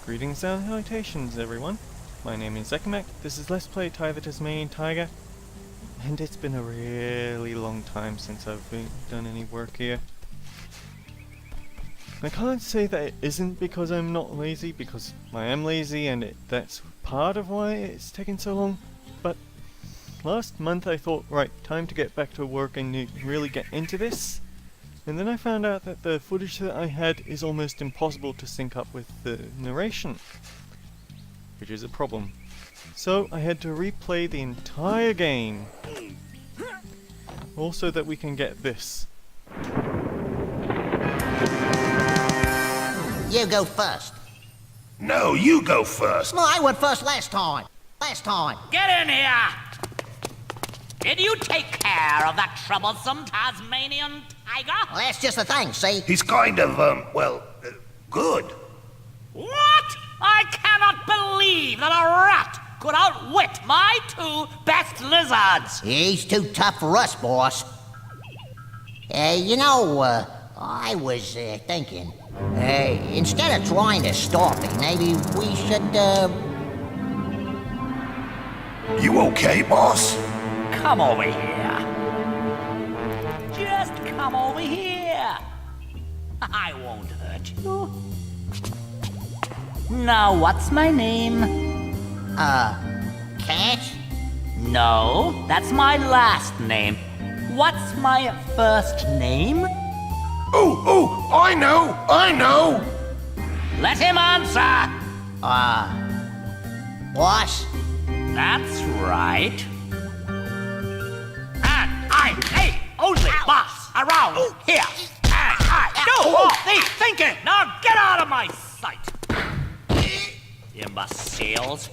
Greetings and salutations, everyone. My name is Zekamek. This is Let's Play Ty the Tasmanian Tiger, and it's been a really long time since I've done any work here. I can't say that it isn't because I'm not lazy, because I am lazy and that's part of why it's taken so long, but last month I thought, right, time to get back to work and really get into this. And then I found out that the footage that I had is almost impossible to sync up with the narration, which is a problem. So I had to replay the entire game, also that we can get this. You go first. No, you go first. Well, I went first last time. Get in here! Did you take care of that troublesome Tasmanian tiger? Well, that's just the thing, see? He's kind of, good. What? I cannot believe that a rat could outwit my two best lizards. He's too tough for us, boss. I was thinking, instead of trying to stop him, maybe we should, You okay, boss? Come over here. Just come over here. I won't hurt you. Now, what's my name? Cash? No, that's my last name. What's my first name? Oh, I know! Let him answer. Boss? That's right. And hey, only boss around here. And I do all the thinking. Now get out of my sight. Imbeciles.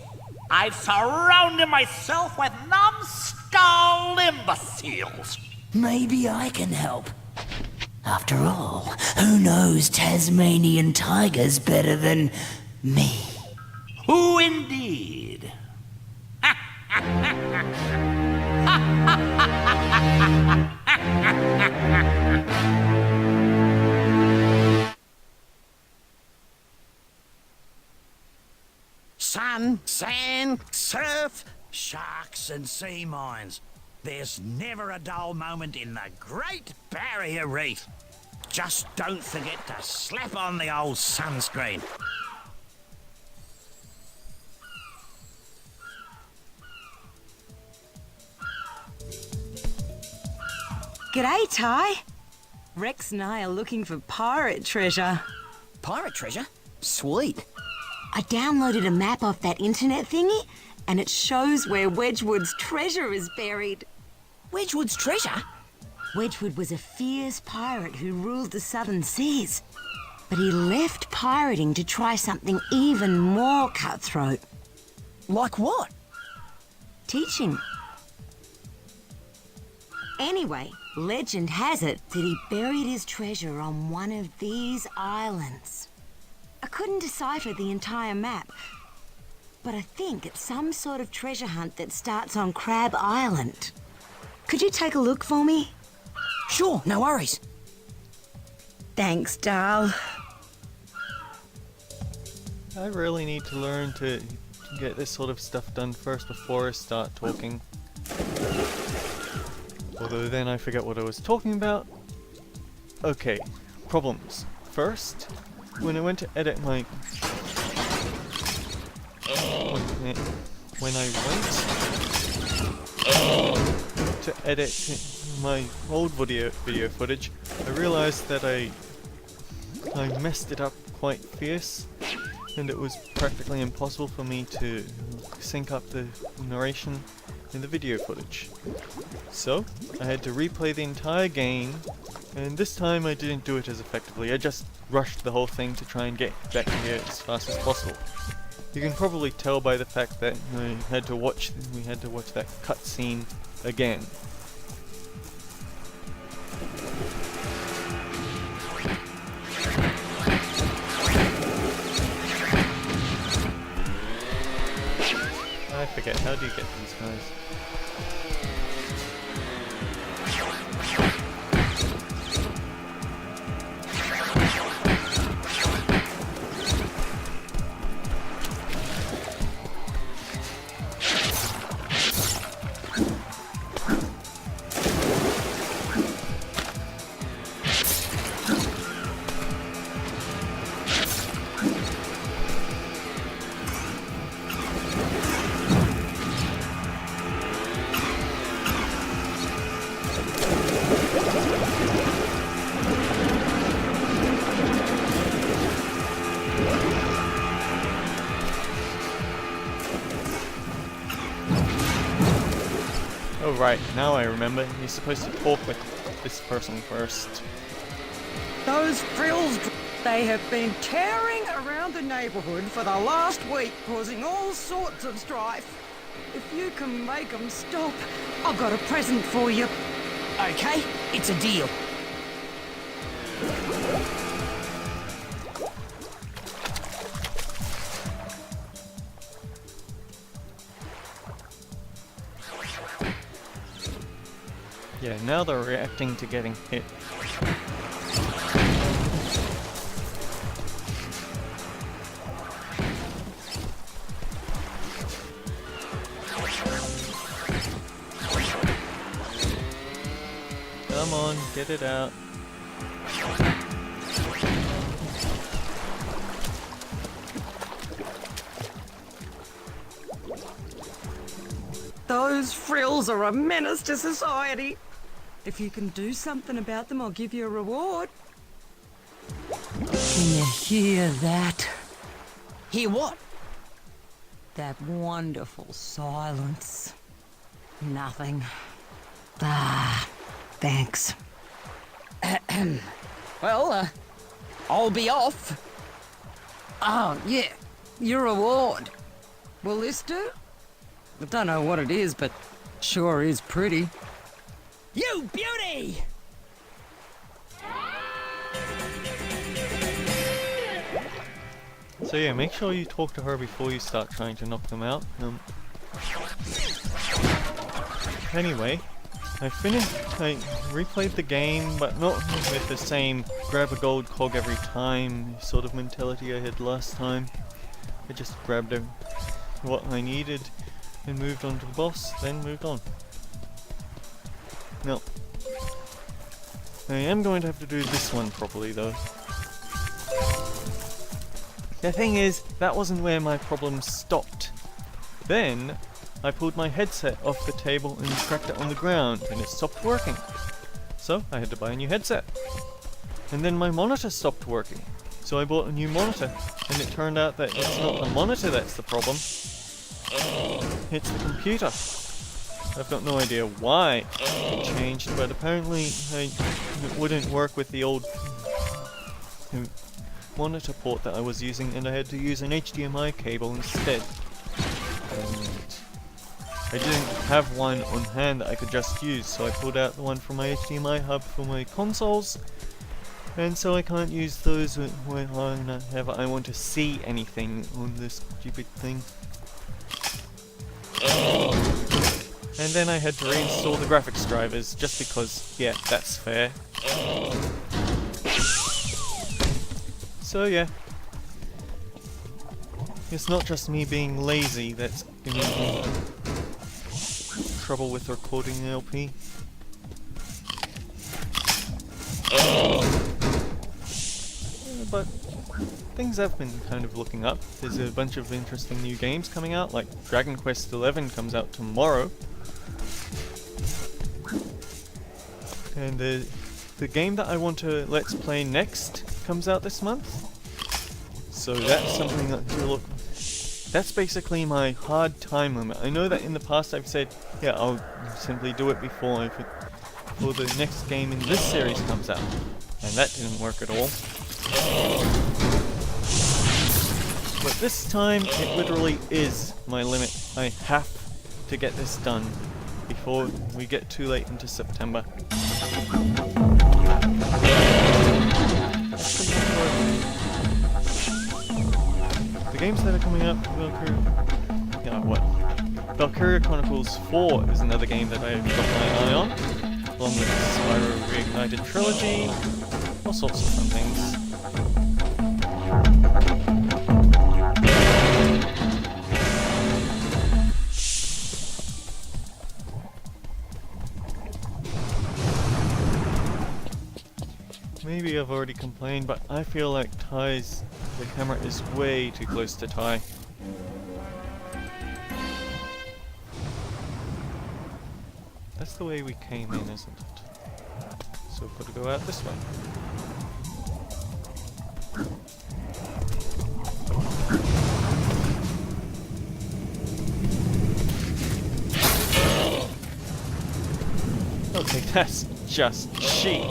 I've surrounded myself with numbskull imbeciles. Maybe I can help. After all, who knows Tasmanian tigers better than me? Who indeed? Sun, sand, surf, sharks and sea mines. There's never a dull moment in the Great Barrier Reef. Just don't forget to slap on the old sunscreen. G'day, Ty. Rex and I are looking for pirate treasure. Pirate treasure? Sweet. I downloaded a map off that internet thingy, and it shows where Wedgwood's treasure is buried. Wedgwood's treasure? Wedgwood was a fierce pirate who ruled the southern seas. But he left pirating to try something even more cutthroat. Like what? Teaching. Anyway, legend has it that he buried his treasure on one of these islands. I couldn't decipher the entire map, but I think it's some sort of treasure hunt that starts on Crab Island. Could you take a look for me? Sure, no worries. Thanks, Darl. I really need to learn to get this sort of stuff done first before I start talking. Although then I forget what I was talking about. Okay, problems. First, when I went to edit my... When I went to edit my old video footage, I realized that I messed it up quite fierce, and it was practically impossible for me to sync up the narration in the video footage. So, I had to replay the entire game, and this time I didn't do it as effectively. I just rushed the whole thing to try and get back here as fast as possible. You can probably tell by the fact that we had to watch that cutscene again. I forget, how do you get these guys? Oh right, now I remember. You're supposed to talk with this person first. Those frills, they have been tearing around the neighborhood for the last week, causing all sorts of strife. If you can make them stop, I've got a present for you. Okay, it's a deal. Yeah, now they're reacting to getting hit. Come on, get it out. Those frills are a menace to society. If you can do something about them, I'll give you a reward. Can you hear that? Hear what? That wonderful silence. Nothing. Ah, thanks. Well, I'll be off. Oh, yeah, your reward. Will this do? I don't know what it is, but sure is pretty. You beauty! So yeah, make sure you talk to her before you start trying to knock them out. Anyway, I replayed the game, but not with the same grab a gold cog every time sort of mentality I had last time. I just grabbed what I needed and moved on to the boss, then moved on. No. I am going to have to do this one properly though. The thing is, that wasn't where my problem stopped. Then, I pulled my headset off the table and cracked it on the ground, and it stopped working. So, I had to buy a new headset. And then my monitor stopped working. So I bought a new monitor, and it turned out that it's not the monitor that's the problem. It's the computer. I've got no idea why it changed, but apparently it wouldn't work with the old monitor port that I was using, and I had to use an HDMI cable instead. And I didn't have one on hand that I could just use, so I pulled out the one from my HDMI hub for my consoles, and so I can't use those whenever I want to see anything on this stupid thing. And then I had to reinstall the graphics drivers, just because, yeah, that's fair. So yeah, it's not just me being lazy that's giving me trouble with recording the LP. But things have been kind of looking up. There's a bunch of interesting new games coming out, like Dragon Quest XI comes out tomorrow. And the game that I want to Let's Play next comes out this month. So that's something that to look. That's basically my hard time limit. I know that in the past I've said, yeah, I'll simply do it before the next game in this series comes out. And that didn't work at all. But this time, it literally is my limit. I have to get this done before we get too late into September. The games that are coming up, Valkyria Chronicles 4 is another game that I've got my eye on, along with Spyro Reignited Trilogy, all sorts of fun things. Maybe I've already complained, but I feel like the camera is way too close to Ty. That's the way we came in, isn't it? So we've got to go out this way. Okay, that's just cheap.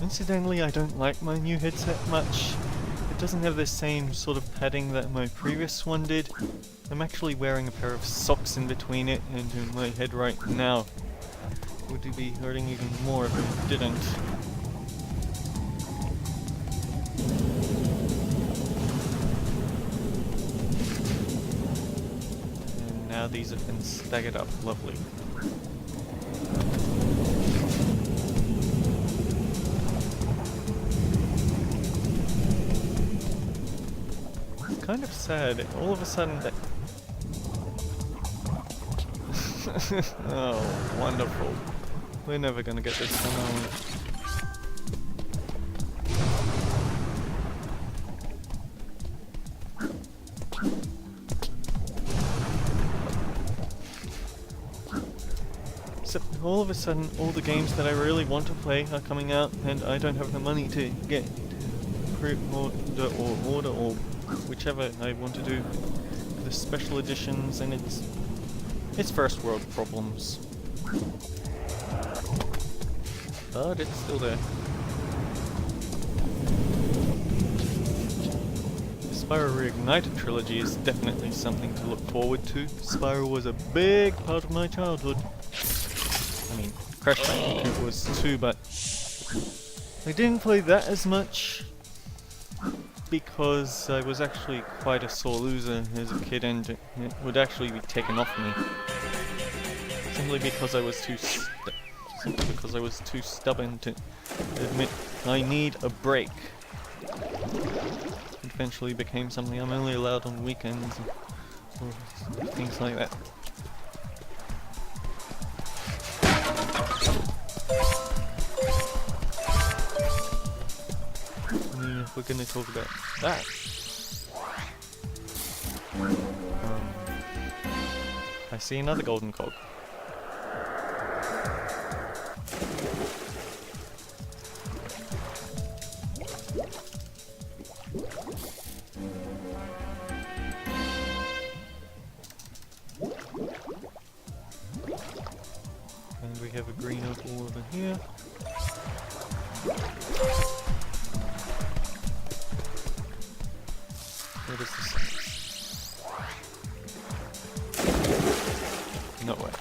Incidentally, I don't like my new headset much. It doesn't have the same sort of padding that my previous one did. I'm actually wearing a pair of socks in between it and my head right now. Would it be hurting even more if it didn't? And now these have been staggered up. Lovely. Kind of sad. All of a sudden that... Oh, wonderful. We're never gonna get this done, are we? So, all of a sudden, all the games that I really want to play are coming out, and I don't have the money to get pre-order or order or whichever I want to do the special editions, and it's first world problems. But it's still there. The Spyro Reignited trilogy is definitely something to look forward to. Spyro was a big part of my childhood. I mean, Crash Bandicoot was too, but I didn't play that as much because I was actually quite a sore loser as a kid, and it would actually be taken off me. Simply because I was too stubborn to admit I need a break. It eventually became something I'm only allowed on weekends or things like that. If we're gonna talk about that, I see another golden cog. And we have a green opal over here. What is this? Nowhere.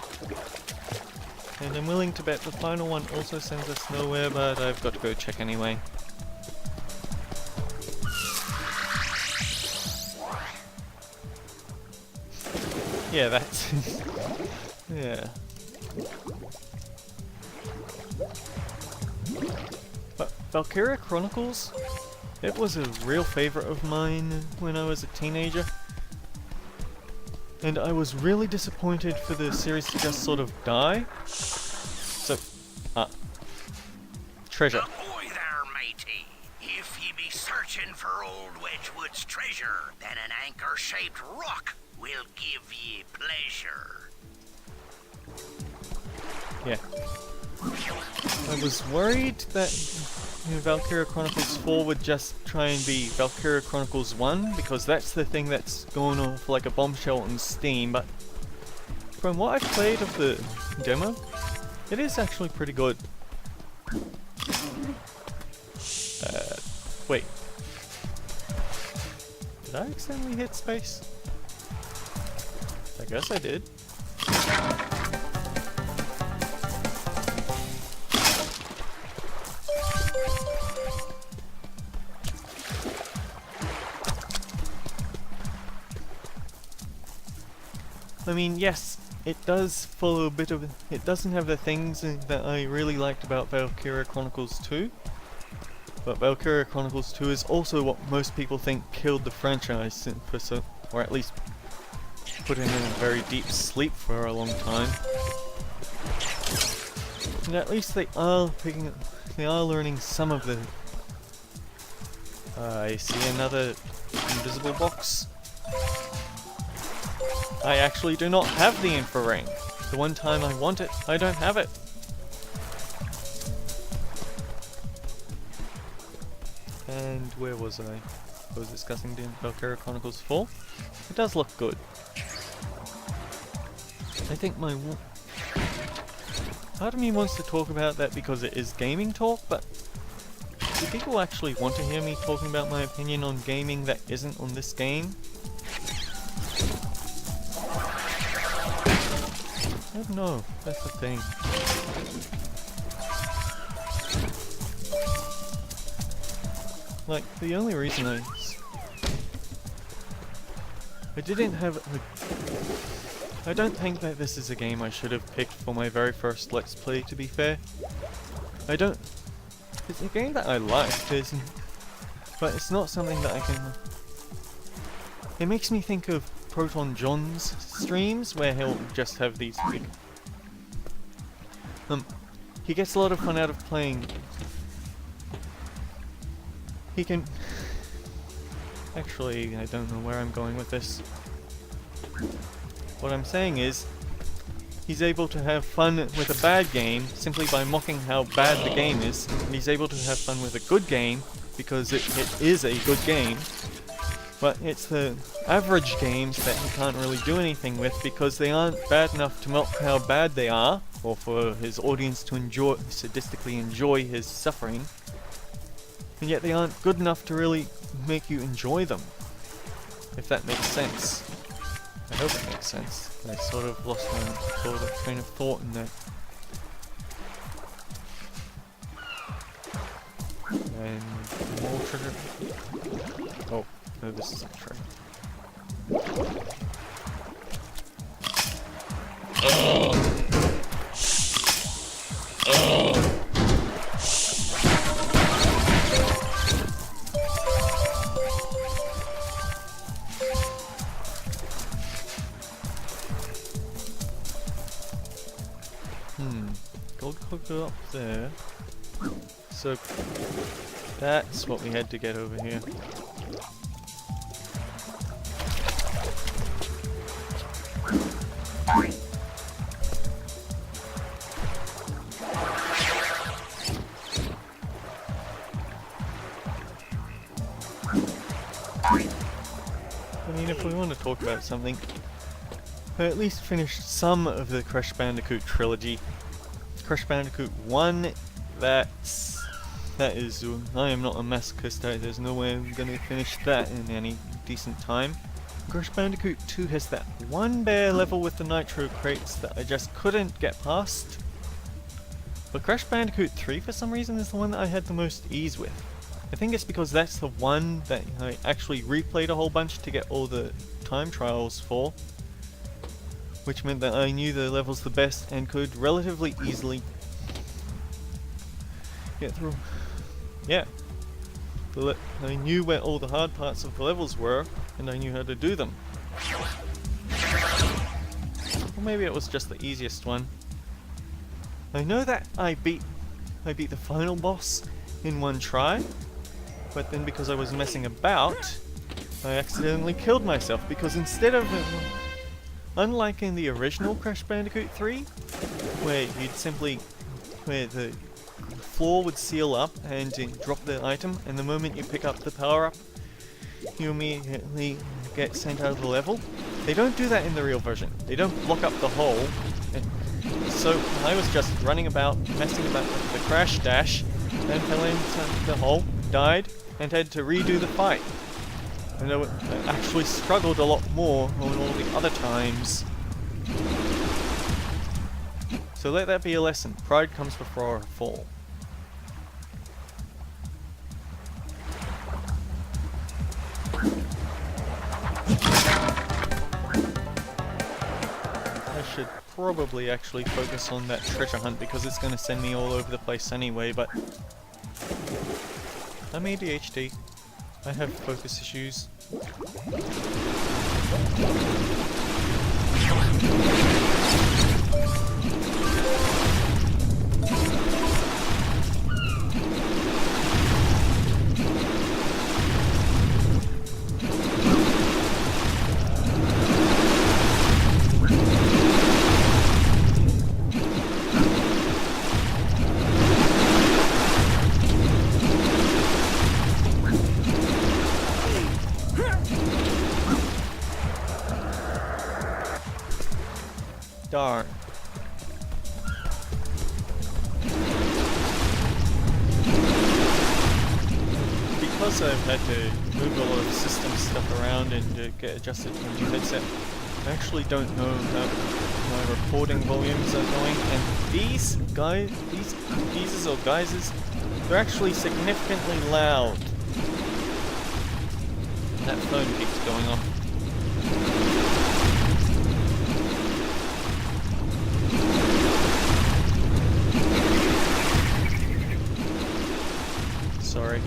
And I'm willing to bet the final one also sends us nowhere, but I've got to go check anyway. Yeah, that's... yeah. But Valkyria Chronicles? It was a real favorite of mine when I was a teenager. And I was really disappointed for the series to just sort of die. So, treasure. Ahoy there, matey. If ye be searching for old Wedgwood's treasure, then an anchor-shaped rock will give ye pleasure. Yeah. I was worried that Valkyria Chronicles 4 would just try and be Valkyria Chronicles 1, because that's the thing that's going off like a bombshell on Steam, but from what I've played of the demo, it is actually pretty good. Wait. Did I accidentally hit space? I guess I did. I mean, yes, it does follow a bit of... It doesn't have the things that I really liked about Valkyria Chronicles 2. But Valkyria Chronicles 2 is also what most people think killed the franchise, or at least put it in a very deep sleep for a long time. And at least they are learning some of the... I see another invisible box. I actually do not have the infra ring. The one time I want it, I don't have it. And where was I? I was discussing the Valkyria Chronicles 4. It does look good. I think part of me wants to talk about that because it is gaming talk, but do people actually want to hear me talking about my opinion on gaming that isn't on this game? I don't know, that's the thing. Like, the only reason I didn't have I don't think that this is a game I should have picked for my very first Let's Play, to be fair. It's a game that I like, but it's not something that I can... It makes me think of Proton John's streams, where he'll just have these big... he gets a lot of fun out of playing... He can... Actually, I don't know where I'm going with this. What I'm saying is, he's able to have fun with a bad game simply by mocking how bad the game is, and he's able to have fun with a good game because it is a good game, but it's the average games that he can't really do anything with because they aren't bad enough to mock how bad they are, or for his audience to sadistically enjoy his suffering, and yet they aren't good enough to really make you enjoy them, if that makes sense. I hope it makes sense. I sort of lost my train of thought in that. And more treasure. Oh, no, this isn't treasure. Gold cooker up there. So that's what we had to get over here. I mean, if we want to talk about something, I at least finished some of the Crash Bandicoot trilogy. Crash Bandicoot 1, that is, I am not a masochist, there's no way I'm gonna finish that in any decent time. Crash Bandicoot 2 has that one bare level with the nitro crates that I just couldn't get past. But Crash Bandicoot 3 for some reason is the one that I had the most ease with. I think it's because that's the one that I actually replayed a whole bunch to get all the time trials for, which meant that I knew the levels the best and could relatively easily get through. Yeah. I knew where all the hard parts of the levels were, and I knew how to do them. Or maybe it was just the easiest one. I know that I beat the final boss in one try, but then because I was messing about, I accidentally killed myself because instead of... Unlike in the original Crash Bandicoot 3, where the floor would seal up and drop the item, and the moment you pick up the power-up, you immediately get sent out of the level. They don't do that in the real version. They don't block up the hole. So I was just running about, messing about with the crash dash, and fell into the hole, died, and had to redo the fight. And I actually struggled a lot more on all the other times. So let that be a lesson. Pride comes before a fall. I should probably actually focus on that treasure hunt because it's going to send me all over the place anyway, but I'm ADHD. I have focus issues. Darn. Because I've had to move a lot of system stuff around and get adjusted to a new headset, I actually don't know how my recording volumes are going, and these guys, these geezers or geysers, they're actually significantly loud. And that phone keeps going off. Sorry.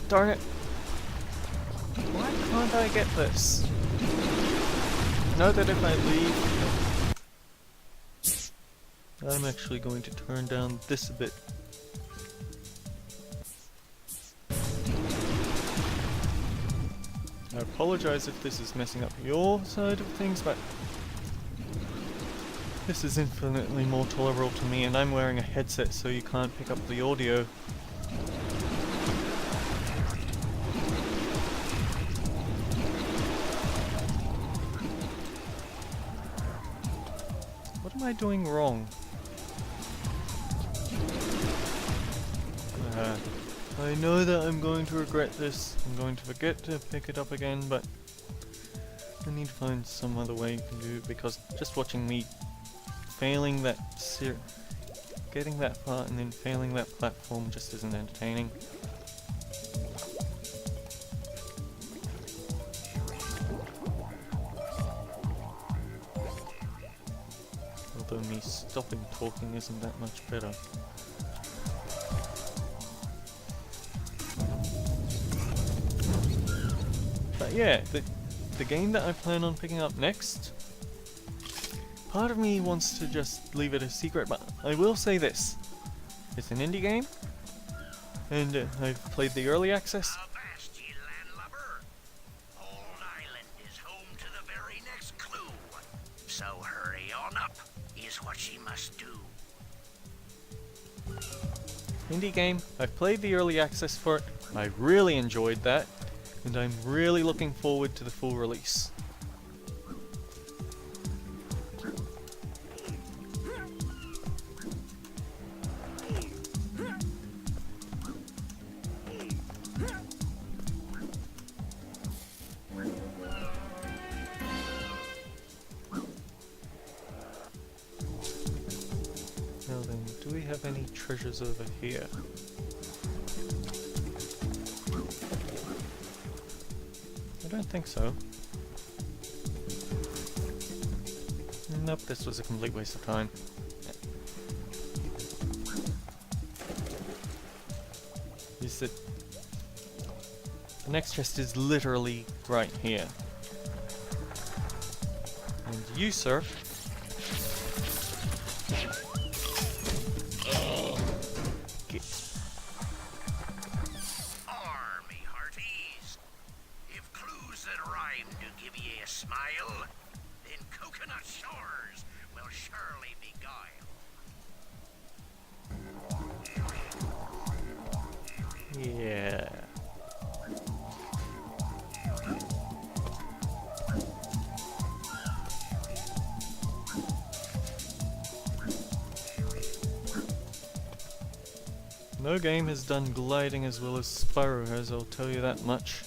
Darn it. Why can't I get this? I know that if I leave, I'm actually going to turn down this a bit. I apologize if this is messing up your side of things, but this is infinitely more tolerable to me, and I'm wearing a headset so you can't pick up the audio. What am I doing wrong? I know that I'm going to regret this. I'm going to forget to pick it up again, but I need to find some other way you can do it, because just watching me failing that getting that far and then failing that platform just isn't entertaining. Although me stopping talking isn't that much better. But yeah, the game that I plan on picking up next, part of me wants to just leave it a secret, but I will say this. It's an indie game, and I've played the early access. Avast, ye landlubber! Old Island is home to the very next clue. So hurry on up, is what she must do. Indie game, I've played the early access for it, I really enjoyed that, and I'm really looking forward to the full release. Now then, do we have any treasures over here? I don't think so. Nope, this was a complete waste of time. Is it... The next chest is literally right here. And you, sir... Army hearties. If clues that rhyme do give ye a smile, then coconut shores will surely beguile. Yeah. No game has done gliding as well as Spyro has, I'll tell you that much.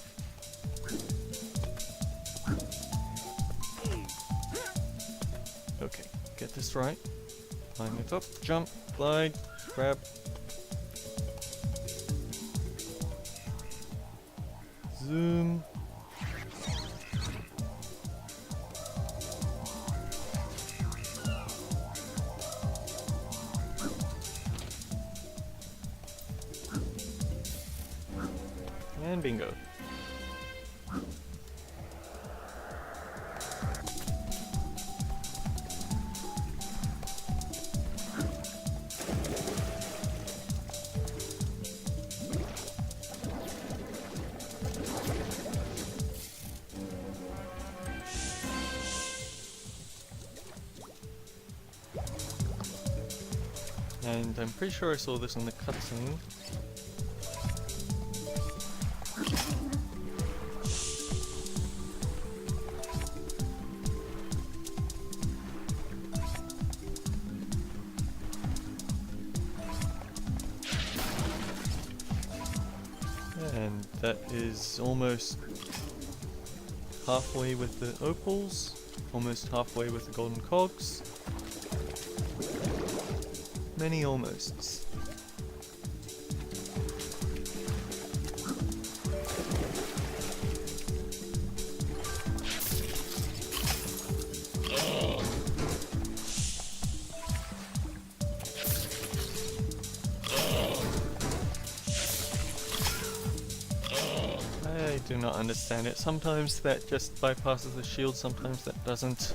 Okay, get this right. Climb it up, jump, glide, grab. Zoom. And bingo. And I'm pretty sure I saw this in the cutscene. And that is almost halfway with the opals, almost halfway with the golden cogs. Many almosts. I do not understand it. Sometimes that just bypasses the shield, sometimes that doesn't.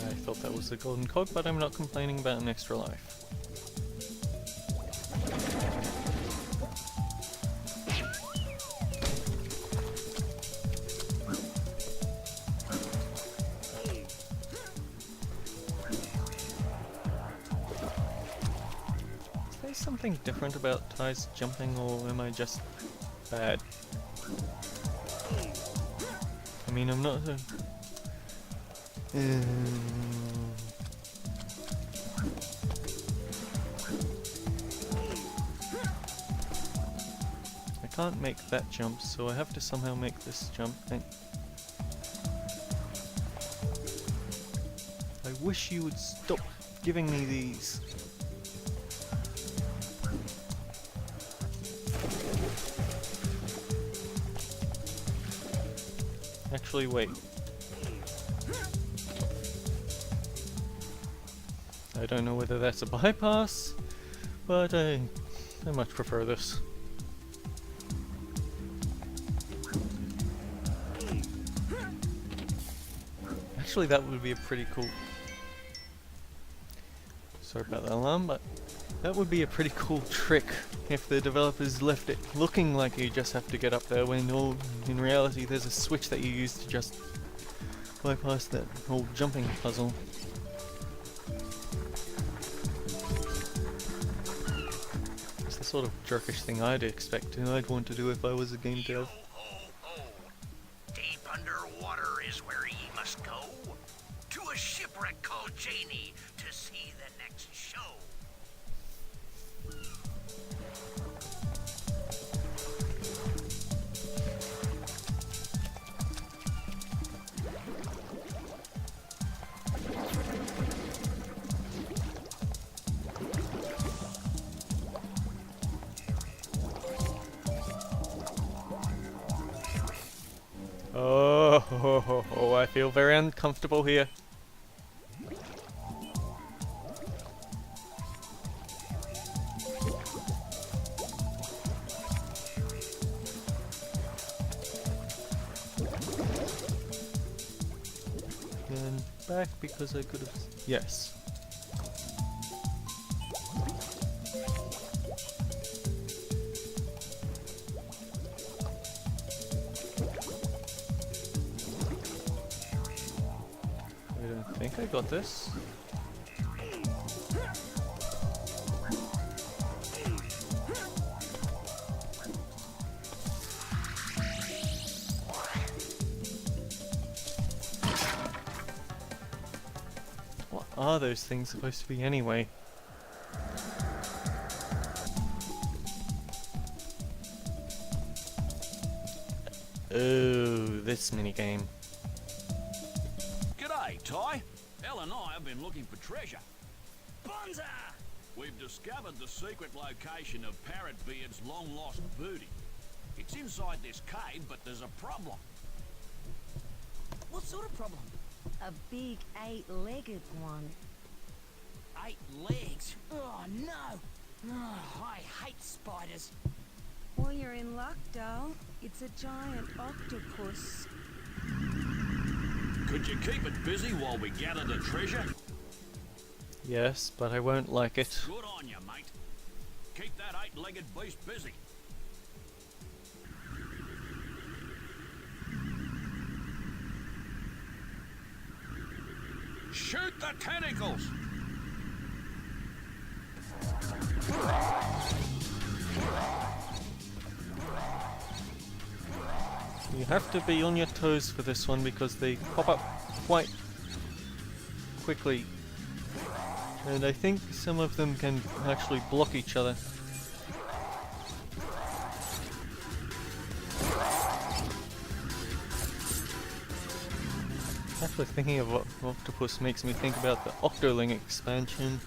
I thought that was the golden cog, but I'm not complaining about an extra life. Is there something different about Ty's jumping, or am I just bad? I mean, I'm not I can't make that jump, so I have to somehow make this jump. I wish you would stop giving me these. Actually, wait. I don't know whether that's a bypass, but I much prefer this. Actually, that would be a pretty cool... Sorry about the alarm, but that would be a pretty cool trick if the developers left it looking like you just have to get up there when in reality there's a switch that you use to just bypass that whole jumping puzzle. It's the sort of jerkish thing I'd expect and I'd want to do if I was a game dev. Deep underwater is where ye must go. To a shipwreck called Janie to see the next show. Oh, I feel very uncomfortable here. And back because I could have... Yes. I think I got this. What are those things supposed to be anyway? Oh, this minigame. G'day, Ty. Elle and I have been looking for treasure. Bonza! We've discovered the secret location of Parrotbeard's long-lost booty. It's inside this cave, but there's a problem. What sort of problem? A big 8-legged one. 8 legs? Oh, no. Oh, I hate spiders. Well, you're in luck, Dal. It's a giant octopus. Could you keep it busy while we gather the treasure? Yes, but I won't like it. Good on you, mate. Keep that 8-legged beast busy. Shoot the tentacles! You have to be on your toes for this one because they pop up quite quickly. And I think some of them can actually block each other. Actually, thinking of octopus makes me think about the Octoling expansion.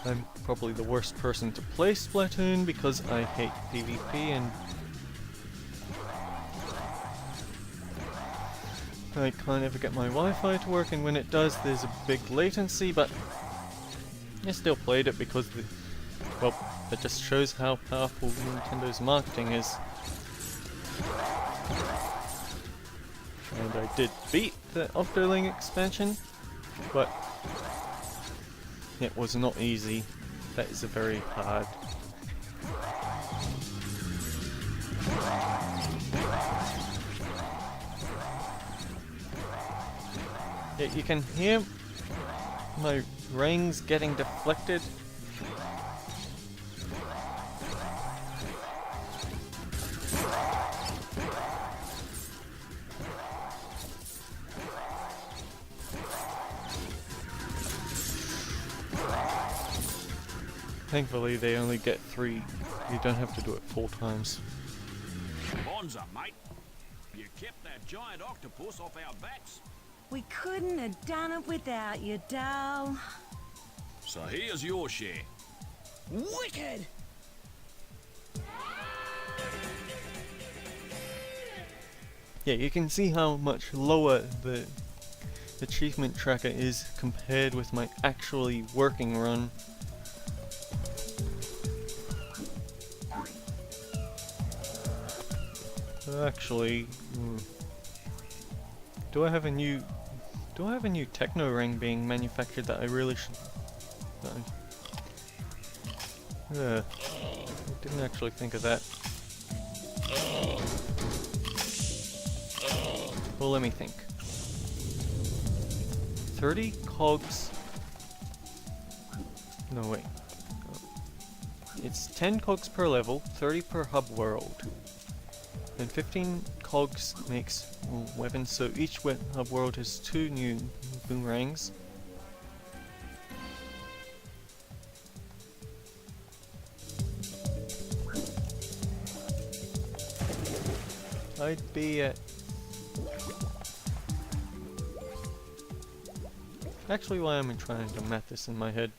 I'm probably the worst person to play Splatoon because I hate PvP and I can't ever get my Wi-Fi to work, and when it does there's a big latency, but I still played it because well, that just shows how powerful Nintendo's marketing is. And I did beat the Octoling expansion, but it was not easy. That is a very hard. Yeah, you can hear my rings getting deflected. Thankfully they only get 3. You don't have to do it 4 times. Bonza, mate. You kept that giant octopus off our backs. We couldn't have done it without you, Dal. So here's your share. Wicked! Yeah, you can see how much lower the achievement tracker is compared with my actually working run. Actually, do I have a new techno ring being manufactured that I really should? I didn't actually think of that. Well, let me think. 30 cogs. No, wait. It's 10 cogs per level, 30 per hub world. And 15 cogs makes weapons, so each hub world has 2 new boomerangs. I'd be at... Actually, why am I trying to map this in my head?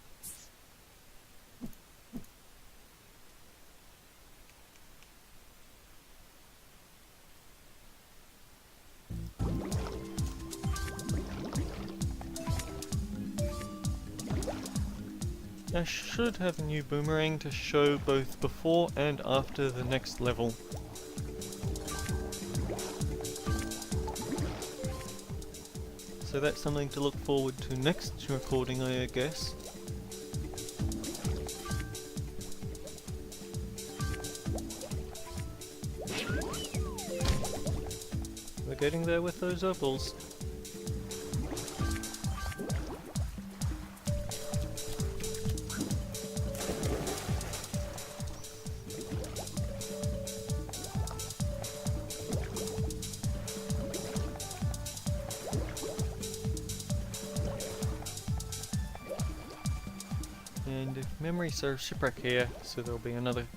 I should have a new boomerang to show both before and after the next level. So that's something to look forward to next recording, I guess. We're getting there with those opals. And if memory serves, shipwreck here, so there'll be another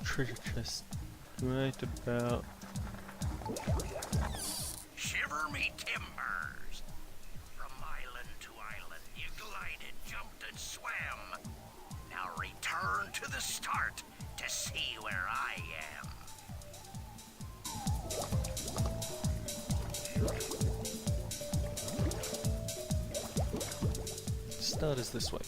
treasure chest right about. Shiver me timbers! From island to island, you glided, jumped, and swam. Now return to the start to see where I am. Start is this way.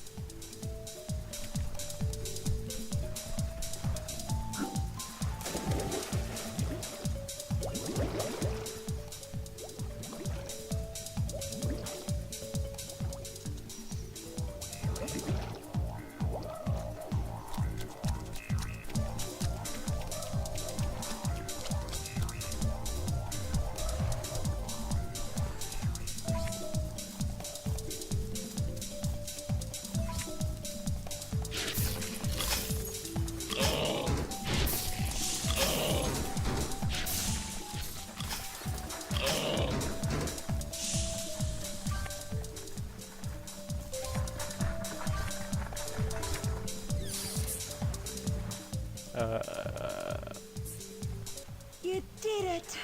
You did it!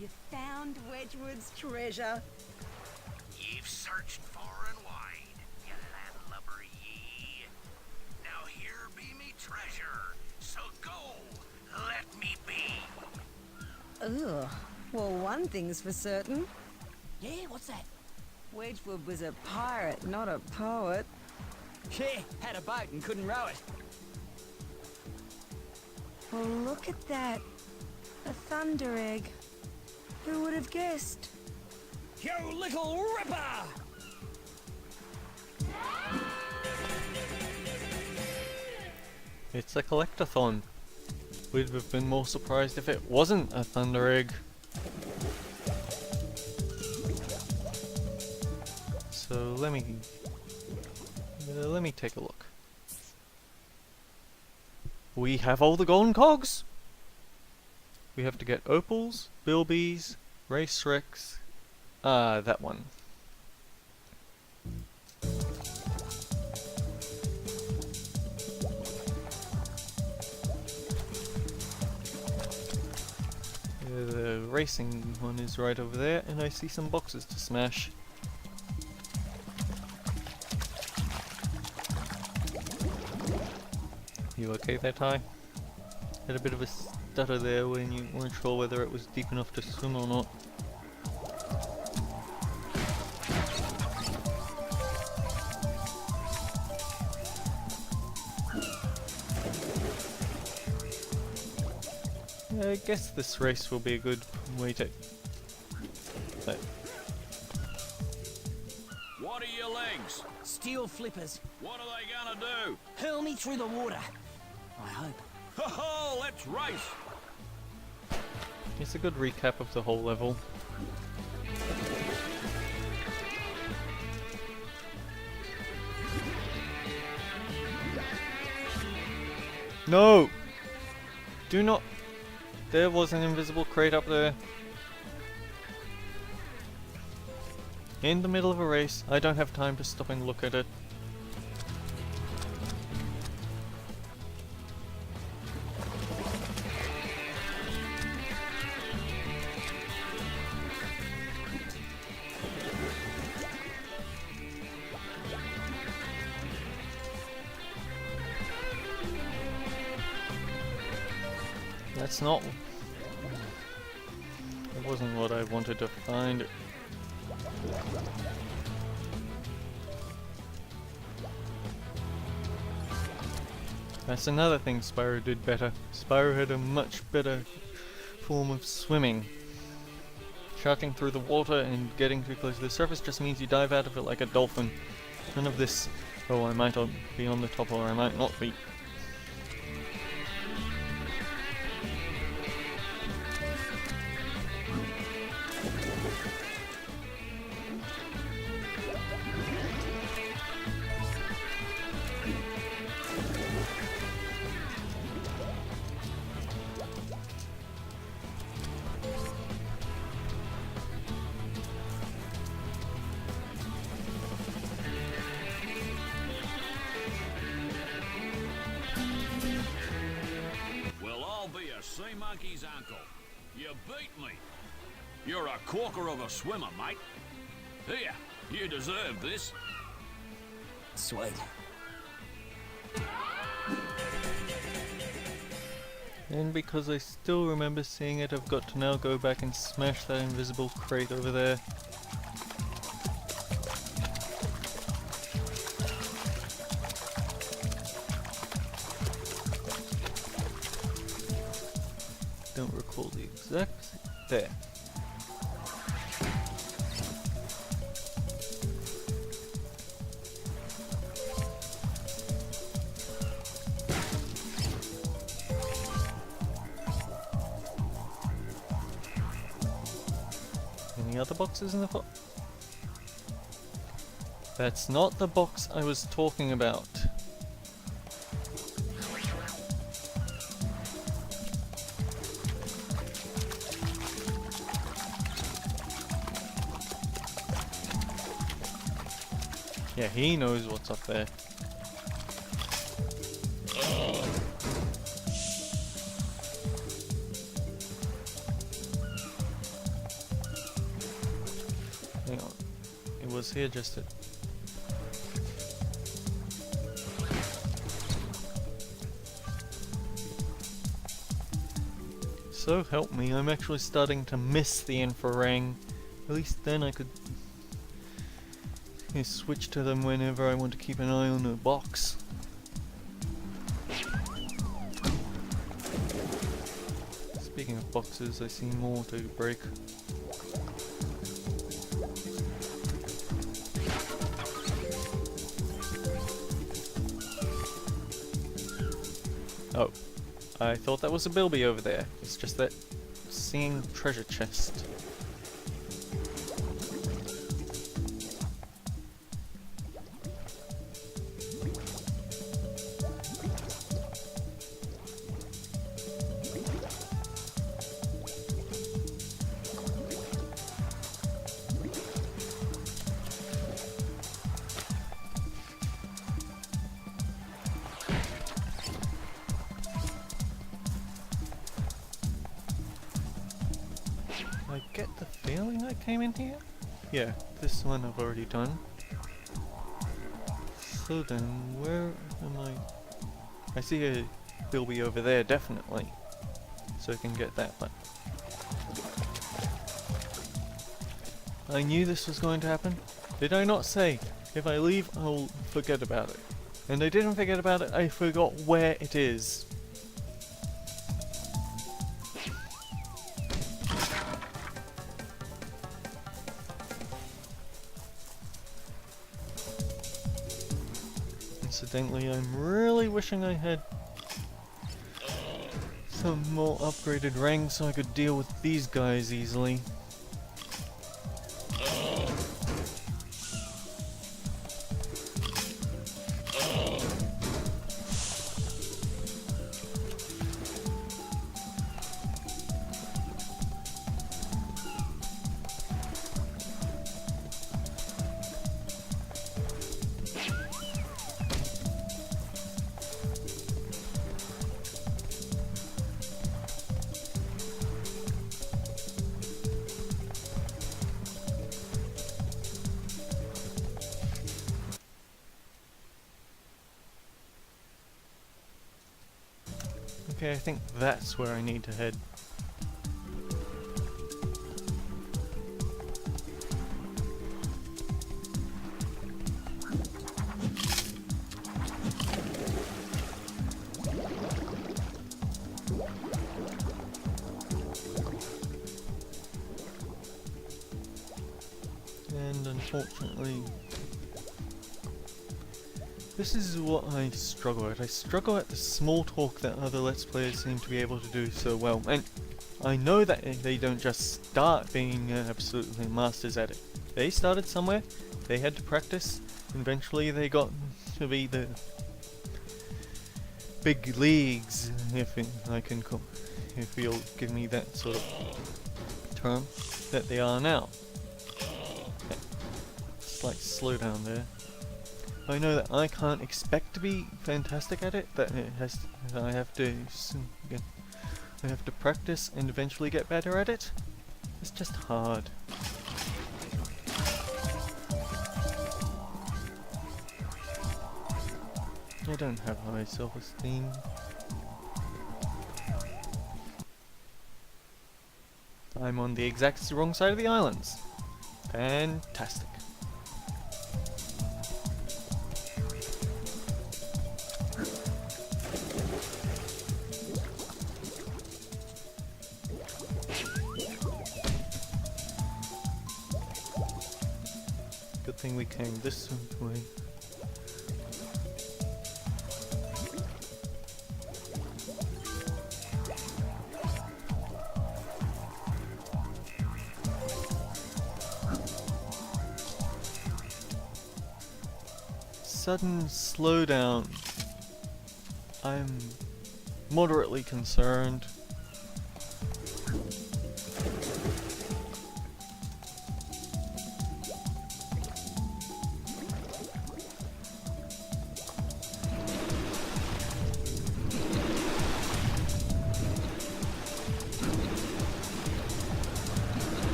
You found Wedgwood's treasure. You've searched far and wide, you landlubber ye. Now here be me treasure, so go, let me be. Ugh. Well, one thing's for certain. Yeah, what's that? Wedgwood was a pirate, not a poet. Yeah, had a boat and couldn't row it. Well, look at that. A thunder egg. Who would have guessed? You little ripper! It's a collectathon. We'd have been more surprised if it wasn't a thunder egg. So let me take a look. We have all the golden cogs. We have to get opals, bilbies, race wrecks. That one. The racing one is right over there, and I see some boxes to smash. You okay there, Ty? Had a bit of a stutter there when you weren't sure whether it was deep enough to swim or not. I guess this race will be a good way to... What are your legs? Steel flippers. What are they gonna do? Hurl me through the water. I hope. Ho-ho, let's race! It's a good recap of the whole level. No! Do not... There was an invisible crate up there. In the middle of a race, I don't have time to stop and look at it. That's not... It wasn't what I wanted to find. That's another thing Spyro did better. Spyro had a much better form of swimming. Sharking through the water and getting too close to the surface just means you dive out of it like a dolphin. None of this, oh, I might be on the top or I might not be. Sea monkey's uncle. You beat me. You're a corker of a swimmer, mate. Here, you deserve this. Sweet. And because I still remember seeing it, I've got to now go back and smash that invisible crate over there. Don't recall the exact... there. Any other boxes in the pot? That's not the box I was talking about. Yeah, he knows what's up there. Hang on. It was here just at... So help me, I'm actually starting to miss the infraring. At least then I could switch to them whenever I want to keep an eye on a box. Speaking of boxes, I see more to break. Oh, I thought that was a bilby over there. It's just that seeing treasure chest. I get the feeling I came in here? Yeah, this one I've already done. So then, where am I? I see a bilby over there, definitely. So I can get that one. I knew this was going to happen. Did I not say, if I leave, I'll forget about it? And I didn't forget about it, I forgot where it is. Incidentally, I'm really wishing I had some more upgraded ranks so I could deal with these guys easily. Okay, I think that's where I need to head. And unfortunately, this is what I struggle at. I struggle at the small talk that other Let's Players seem to be able to do so well. And I know that they don't just start being absolutely masters at it. They started somewhere, they had to practice, and eventually they got to be the big leagues, if you'll give me that sort of term, that they are now. Okay. Slight slowdown there. I know that I can't expect to be fantastic at it, that I have to practice and eventually get better at it. It's just hard. I don't have high self-esteem. I'm on the exact wrong side of the islands. Fantastic. Good thing we came this way. Sudden slowdown. I'm moderately concerned.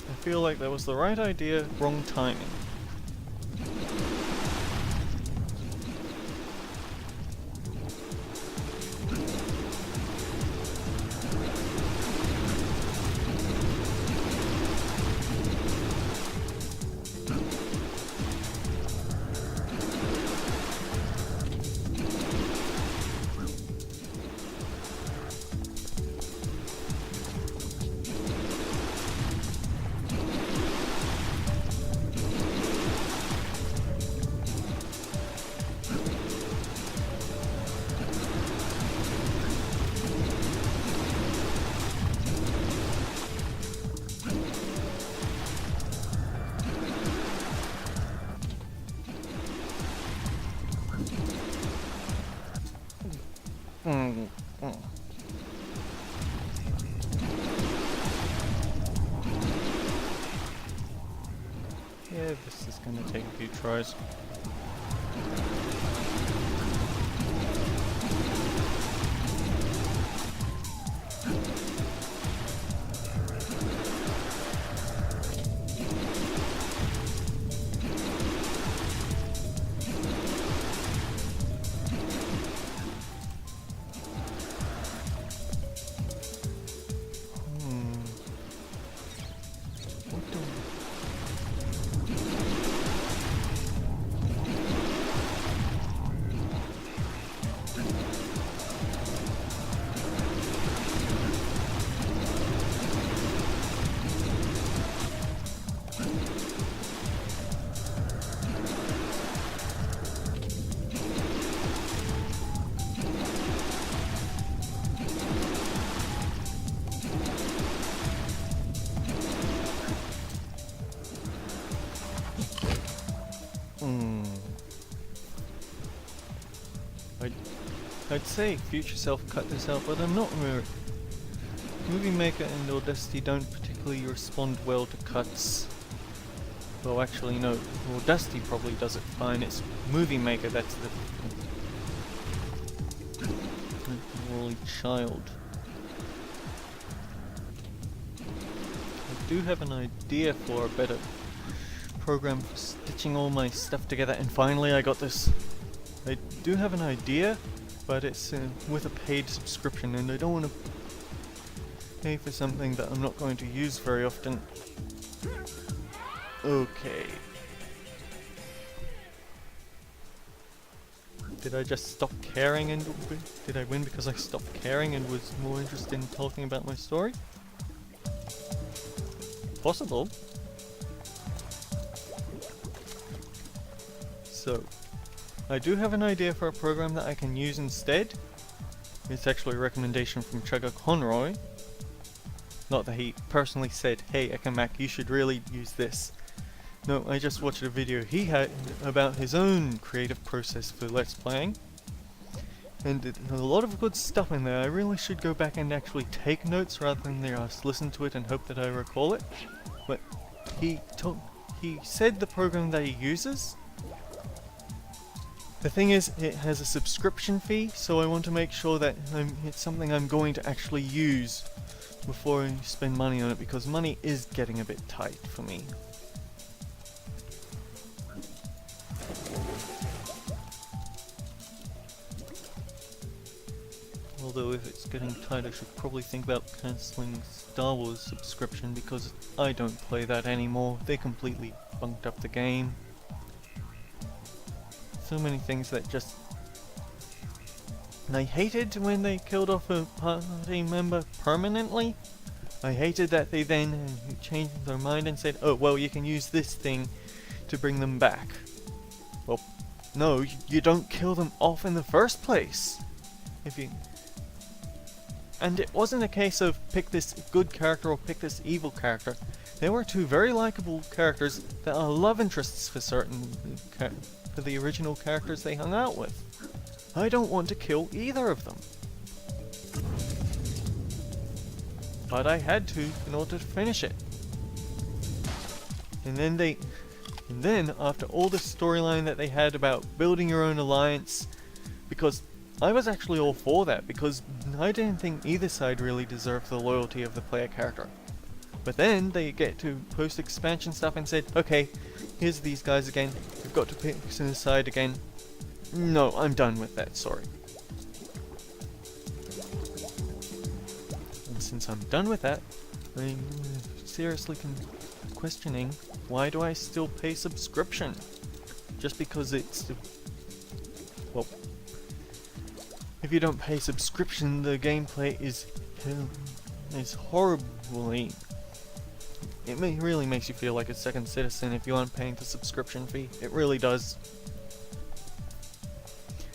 I feel like that was the right idea, wrong timing. Yeah, this is gonna take a few tries. I'd say future self cut this out, but I'm not aware. Movie Maker and Audacity don't particularly respond well to cuts. Well, actually no, Audacity probably does it fine, it's Movie Maker that's the Wally child. I do have an idea for a better program for stitching all my stuff together, and finally I got this. I do have an idea, but it's with a paid subscription, and I don't want to pay for something that I'm not going to use very often. Okay. Did I just stop caring and did I win because I stopped caring and was more interested in talking about my story? Possible. So, I do have an idea for a program that I can use instead. It's actually a recommendation from Chugger Conroy. Not that he personally said, hey Ekamac, you should really use this. No, I just watched a video he had about his own creative process for Let's Playing. And there's a lot of good stuff in there. I really should go back and actually take notes rather than just listen to it and hope that I recall it. But he said the program that he uses The thing is, it has a subscription fee, so I want to make sure that it's something I'm going to actually use before I spend money on it, because money is getting a bit tight for me. Although if it's getting tight, I should probably think about cancelling Star Wars subscription, because I don't play that anymore. They completely bunked up the game. So many things that just... I hated when they killed off a party member permanently. I hated that they then changed their mind and said, oh well, you can use this thing to bring them back. Well, no, you don't kill them off in the first place. If you... And it wasn't a case of pick this good character or pick this evil character. They were two very likable characters that are love interests for for the original characters they hung out with. I don't want to kill either of them. But I had to in order to finish it. And then after all the storyline that they had about building your own alliance, because I was actually all for that, because I didn't think either side really deserved the loyalty of the player character. But then they get to post-expansion stuff and said, okay, here's these guys again, we've got to pick a side again. No, I'm done with that, sorry. And since I'm done with that, I'm seriously questioning, why do I still pay subscription? Just because it's... well... if you don't pay subscription, the gameplay is horribly... It really makes you feel like a second citizen if you aren't paying the subscription fee. It really does.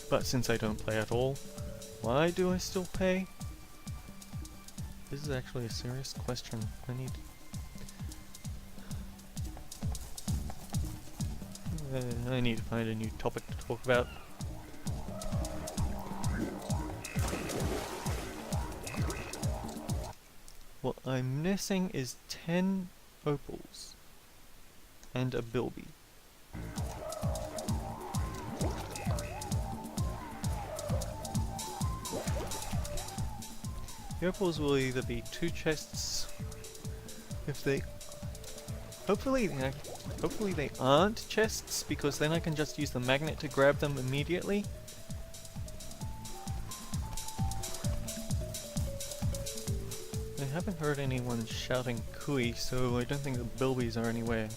But since I don't play at all, why do I still pay? This is actually a serious question. I need to find a new topic to talk about. What I'm missing is 10 opals and a bilby. The opals will either be 2 chests, if they... Hopefully they aren't chests, because then I can just use the magnet to grab them immediately. I haven't heard anyone shouting cooey, so I don't think the bilbies are anywhere.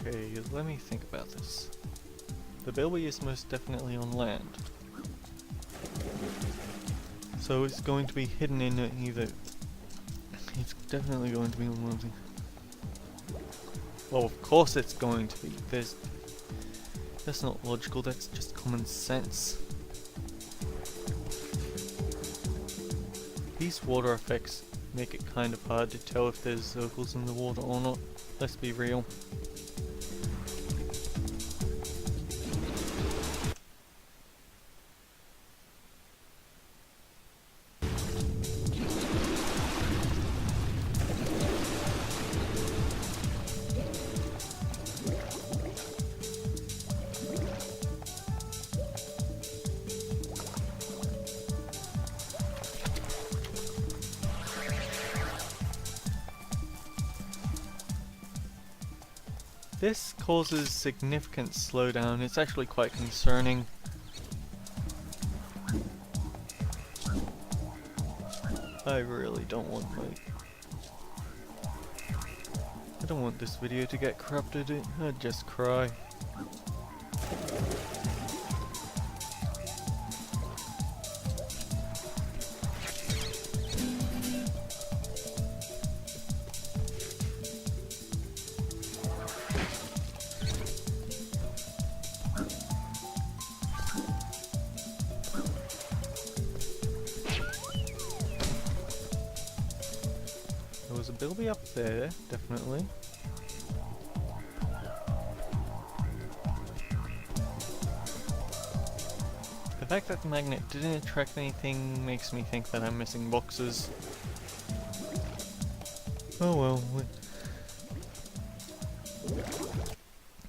Okay, let me think about this. The bilby is most definitely on land. So it's going to be hidden in either... It's definitely going to be on one of the... Well, of course it's going to be. That's not logical, that's just common sense. These water effects make it kind of hard to tell if there's opals in the water or not. Let's be real. This causes significant slowdown. It's actually quite concerning. I really don't want my... I don't want this video to get corrupted. I'd just cry. There was a bilby up there, definitely. The fact that the magnet didn't attract anything makes me think that I'm missing boxes. Oh well.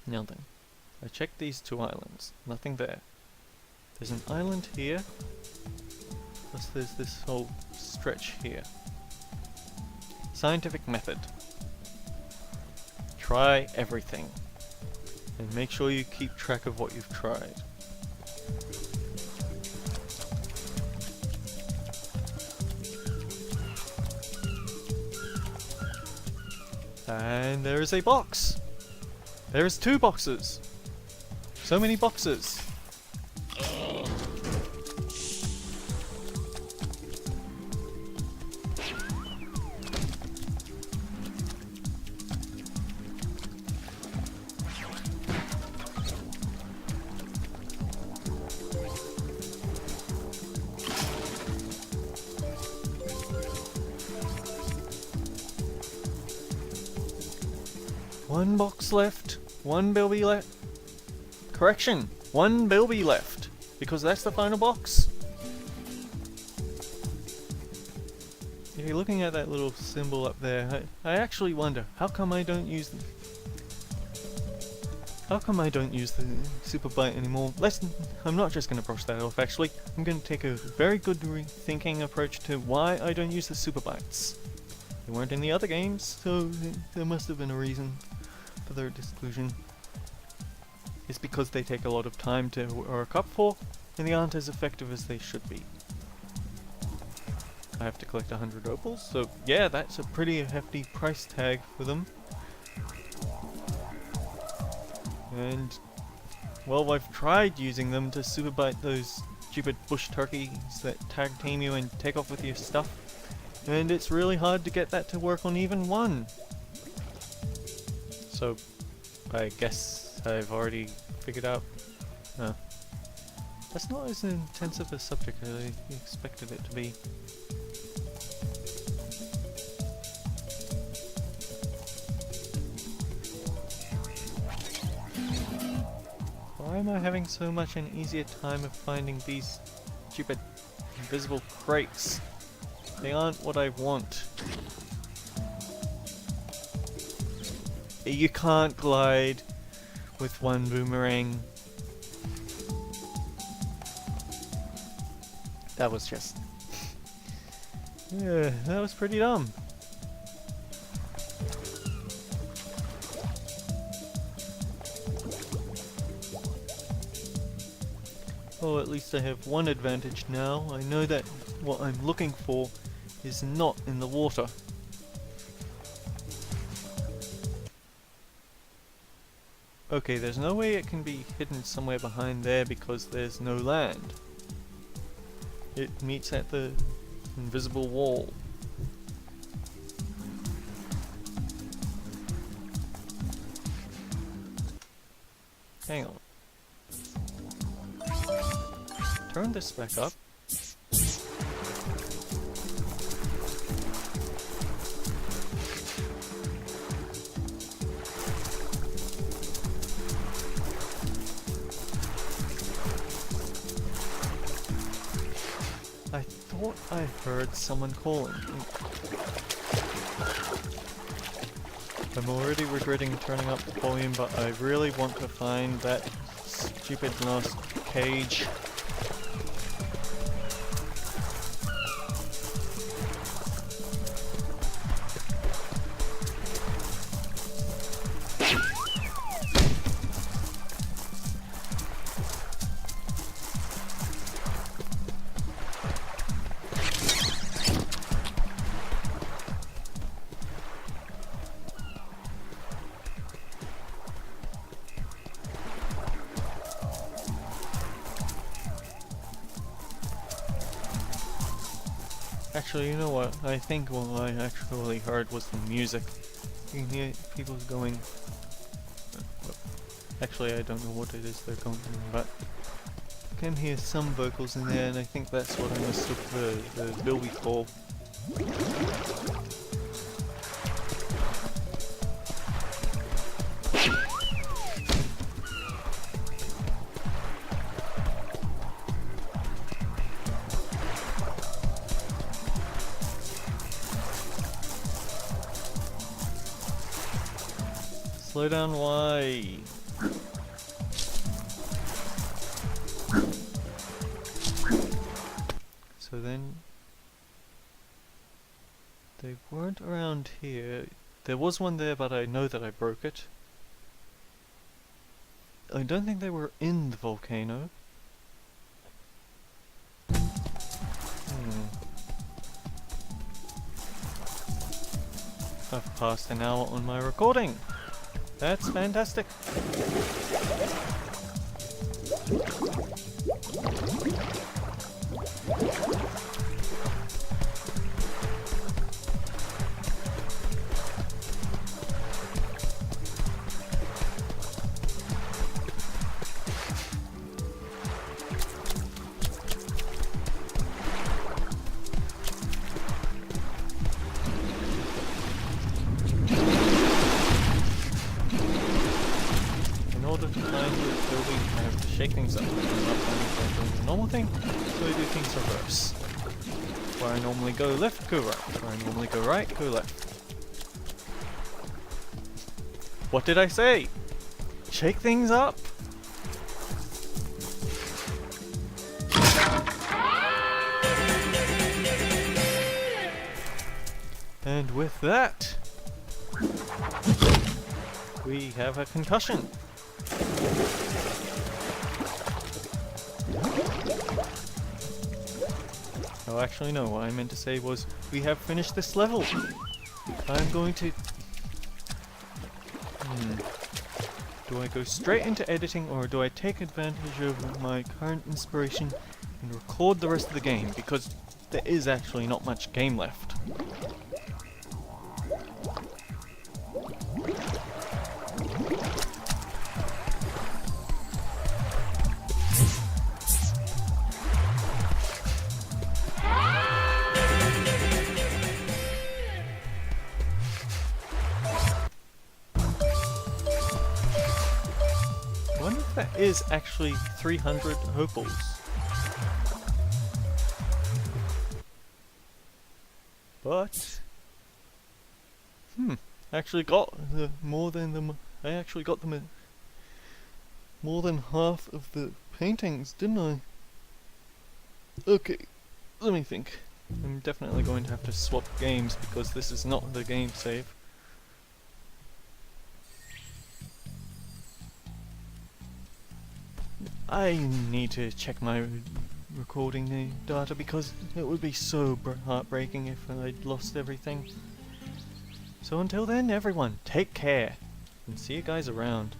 Now then, I checked these two islands. Nothing there. There's an island here. Plus there's this whole stretch here. Scientific method. Try everything. And make sure you keep track of what you've tried. And there is a box! There is 2 boxes! So many boxes! One box left, one bilby left. Correction, one bilby left, because that's the final box. If you're looking at that little symbol up there, I actually wonder, how come I don't use the super bite anymore? I'm not just going to brush that off actually, I'm going to take a very good thinking approach to why I don't use the super bites. They weren't in the other games, so there must have been a reason for their exclusion. It's because they take a lot of time to work up for, and they aren't as effective as they should be. I have to collect 100 opals, so yeah, that's a pretty hefty price tag for them. And, well, I've tried using them to super bite those stupid bush turkeys that tag team you and take off with your stuff, and it's really hard to get that to work on even one. So, I guess I've already figured out... That's not as intensive a subject as I expected it to be. Why am I having so much an easier time of finding these stupid invisible crates? They aren't what I want. You can't glide with one boomerang. That was just... yeah, that was pretty dumb. Oh, at least I have one advantage now. I know that what I'm looking for is not in the water. Okay, there's no way it can be hidden somewhere behind there because there's no land. It meets at the invisible wall. Hang on. Turn this back up. I thought I heard someone calling. I'm already regretting turning up the volume, but I really want to find that stupid last cage. Actually, you know what? I think what I actually heard was the music. You can hear people going... Actually, I don't know what it is they're going, but I can hear some vocals in there, and I think that's what I mistook the Bilby call. Slow down, why? So then, they weren't around here. There was one there, but I know that I broke it. I don't think they were in the volcano. I've passed an hour on my recording. That's fantastic. Shake things up. I'm not doing the normal thing, so I do things reverse. Where I normally go left, go right. Where I normally go right, go left. What did I say? Shake things up! And with that, we have a concussion. Oh, actually no, what I meant to say was, we have finished this level! I'm going to... Do I go straight into editing, or do I take advantage of my current inspiration and record the rest of the game? Because there is actually not much game left. That is actually 300 opals. But actually got the more than the I actually got them more than half of the paintings, didn't I? Okay, let me think. I'm definitely going to have to swap games because this is not the game save. I need to check my recording data because it would be so heartbreaking if I'd lost everything. So until then, everyone, take care and see you guys around.